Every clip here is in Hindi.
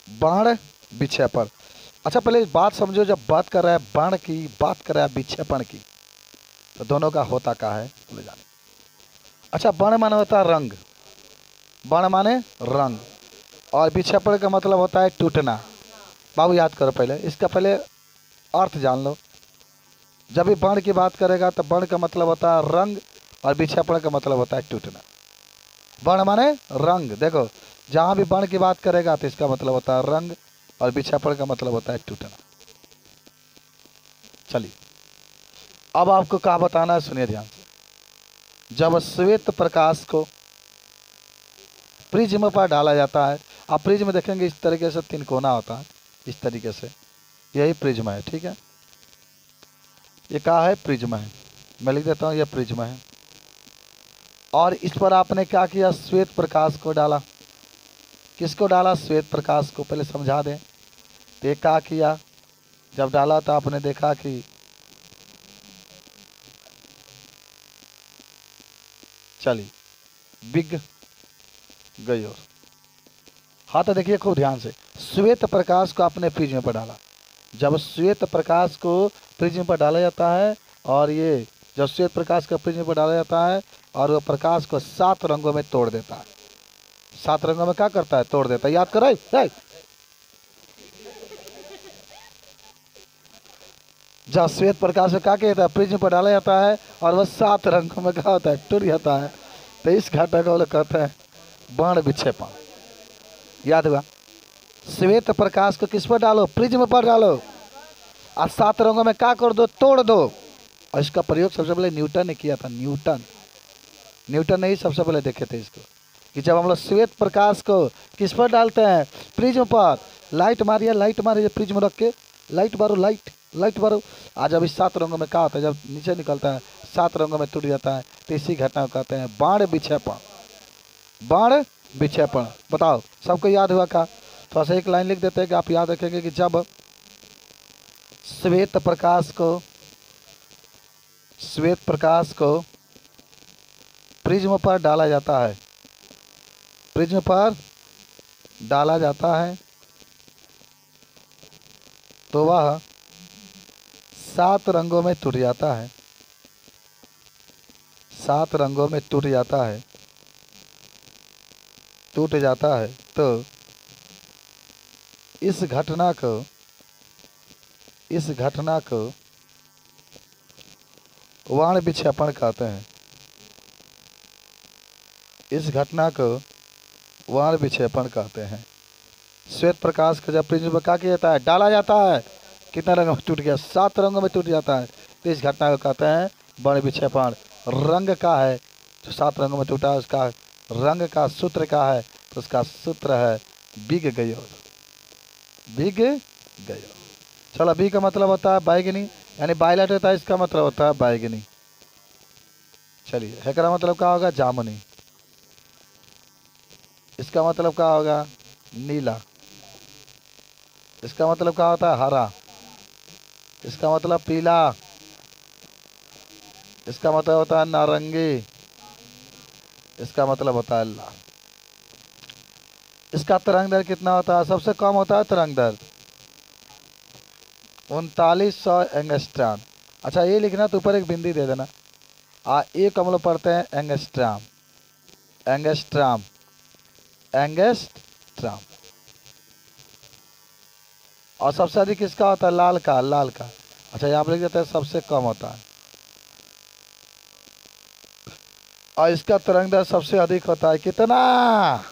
बाण विक्षेपण। अच्छा पहले इस बात समझो, जब बात कर रहा है बाण की, बात कर रहा है विक्षेपण की, तो दोनों का होता क्या है बोले जाने। अच्छा बाण माने होता है रंग, बाण माने रंग, और विक्षेपण का मतलब होता है टूटना। बाबू याद करो, पहले इसका पहले अर्थ जान लो। जब भी बाण की बात करेगा तो बाण का मतलब होता है रंग, और विक्षेपण का मतलब होता है टूटना। बाण माने रंग, देखो जहां भी बाण की बात करेगा तो इसका मतलब होता है रंग, और विक्षेपण का मतलब होता है टूटना। चलिए अब आपको क्या बताना है, सुनिए ध्यान से। जब श्वेत प्रकाश को प्रिज्म पर डाला जाता है, आप प्रिज्म देखेंगे इस तरीके से तीन कोना होता है, इस तरीके से, यही प्रिज्म है, ठीक है। ये क्या है, प्रिज्म है, मैं लिख देता हूँ ये प्रिज्म है। और इस पर आपने क्या किया, श्वेत प्रकाश को डाला। किसको डाला, श्वेत प्रकाश को, पहले समझा दें। तो ये क्या किया, जब डाला तो आपने देखा कि चलिए बिग गई। और हाँ तो देखिए खूब ध्यान से, श्वेत प्रकाश को आपने प्रिज्म पर डाला। जब श्वेत प्रकाश को प्रिज्म पर डाला जाता है, और ये जब श्वेत प्रकाश को प्रिज्म पर डाला जाता है, और वो प्रकाश को 7 रंगों में तोड़ देता है। 7 रंगों में क्या करता है, तोड़ देता है। याद करो, जब श्वेत प्रकाश को क्या कहता है, प्रिज्म पर डाला जाता है, और वह 7 रंगों में क्या होता है, टूट जाता है। तो इस घटना को लोग कहते हैं बाण विक्षेपण। याद हुआ, श्वेत प्रकाश को किस पर डालो, प्रिज्म पर डालो, और 7 रंगों में क्या कर दो, तोड़ दो। और इसका प्रयोग सबसे पहले न्यूटन ने किया था। न्यूटन ने ही सबसे पहले देखे थे इसको, कि जब हम लोग श्वेत प्रकाश को किस पर डालते हैं, प्रिज्म पर। लाइट मारिए प्रिज्म रख के, लाइट मारो, लाइट मारो। आज जब इस 7 रंगों में क्या होता है, जब नीचे निकलता है 7 रंगों में टूट जाता है, तो इसी घटना को कहते हैं बाण विक्षेपण। बाण विक्षेपण, बताओ सबको याद हुआ का। थोड़ा सा एक लाइन लिख देते हैं कि आप याद रखेंगे कि जब श्वेत प्रकाश को प्रिज्म पर डाला जाता है, प्रिज्म पर डाला जाता है, तो वह 7 रंगों में टूट जाता है। 7 रंगों में टूट जाता है, टूट जाता है। तो इस घटना को बाण विक्षेपण कहते हैं। इस घटना को बाण विक्षेपण कहते हैं। श्वेत प्रकाश को जब प्रिज्म पर क्या किया जाता है, डाला जाता है, कितने रंगों में टूट गया, 7 रंगों में टूट जाता है। तो इस घटना को कहते हैं बाण विक्षेपण। रंग का है, जो 7 रंगों में टूटा है, उसका रंग का सूत्र का है, तो उसका सूत्र है बिग गयो, बिग गयो। चलो, बी का मतलब होता है बैगनी, यानी वायलेट होता है, इसका मतलब होता है बैगनी। चलिए, है का मतलब क्या होगा, जामुनी। इसका मतलब क्या होगा, नीला। इसका मतलब क्या होता है, हरा। इसका मतलब पीला। इसका मतलब होता है नारंगी। इसका मतलब होता है लाल। इसका तरंग दर कितना होता है, सबसे कम होता है तरंग दर 3900 एंगस्ट्राम। अच्छा ये लिखना, तो ऊपर एक बिंदी दे देना। एक हम लोग पढ़ते हैं एंगस्ट्राम, एंगस्ट्राम, एंगस्ट्राम। और सबसे अधिक किसका होता है, लाल का, लाल का। अच्छा यहाँ पर लिख देते हैं सबसे कम होता है, और इसका तरंग दर सबसे अधिक होता है कितना,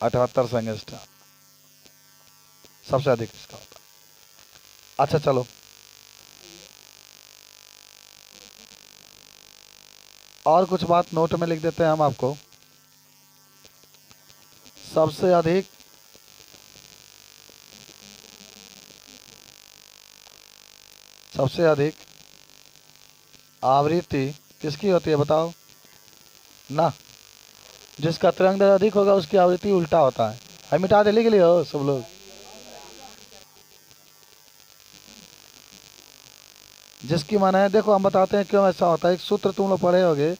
78 एंगस्ट्राम, सबसे अधिक इसका होता है। अच्छा चलो, और कुछ बात नोट में लिख देते हैं हम आपको। सबसे अधिक आवृत्ति किसकी होती है बताओ ना। जिसका तरंग दर अधिक होगा उसकी आवृत्ति उल्टा होता है। हम मिटा दे, लिख लियो सब लोग। जिसकी माना है, देखो हम बताते हैं क्यों ऐसा होता है। एक सूत्र तुम लोग पढ़े होगे,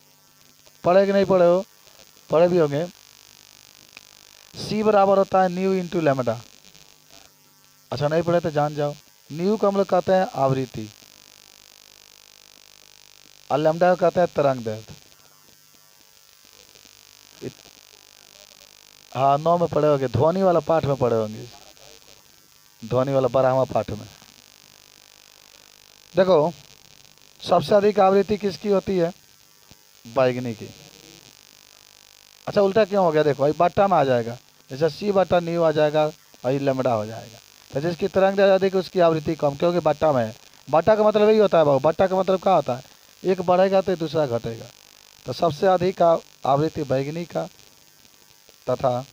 पढ़े कि नहीं पढ़े हो, पढ़े भी होंगे। सी बराबर होता है न्यू इंटू लेमडा। अच्छा नहीं पढ़े तो जान जाओ। न्यू को हम लोग कहते हैं आवृत्ति और लेमडा को कहते हैं तरंग दैर्ध्य। हाँ 9 में पढ़े होंगे, ध्वनि वाला पाठ में पढ़े होंगे, ध्वनि वाला 12वां पाठ में। देखो सबसे अधिक आवृत्ति किसकी होती है? बैगनी की। अच्छा उल्टा क्यों हो गया? देखो भाई बट्टा में आ जाएगा, जैसे सी बट्टा न्यू आ जाएगा, वही लेमडा हो जाएगा। तो जिसकी तरंग दैर्ध्य अधिक उसकी आवृत्ति कम, क्योंकि बट्टा में है। बट्टा का मतलब यही होता है बाबू, बट्टा का मतलब क्या होता है? एक बढ़ेगा तो दूसरा घटेगा। तो सबसे अधिक आवृत्ति बैगनी का तथा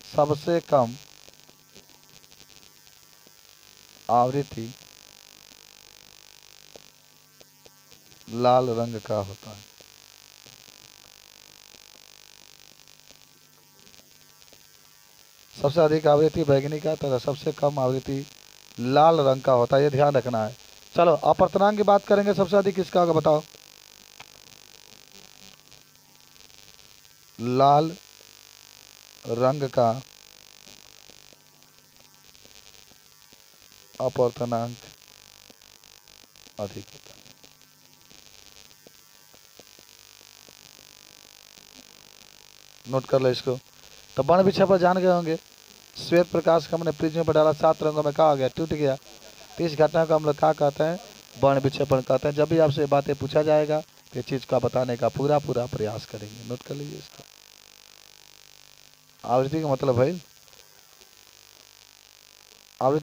सबसे कम आवृत्ति लाल रंग का होता है। सबसे अधिक आवृत्ति बैगनी का तथा सबसे कम आवृत्ति लाल रंग का होता है, ये ध्यान रखना है। चलो अपर्तनांक की बात करेंगे, सबसे अधिक किसका होगा बताओ? लाल रंग का अपर्तनांक अधिक होता है। नोट कर लो इसको। तो वर्ण विक्षेपण जान गए होंगे। श्वेत प्रकाश का हमने प्रिज्म पर डाला, 7 रंगों में कहा गया टूट गया। तो इस घटना को हम लोग क्या कहते हैं? वर्ण विक्षेपण कहते हैं। जब भी आपसे बातें पूछा जाएगा तो ये चीज का बताने का पूरा प्रयास करेंगे। नोट कर लीजिए इसको। आवृत्ति का मतलब भाई आवृत्ति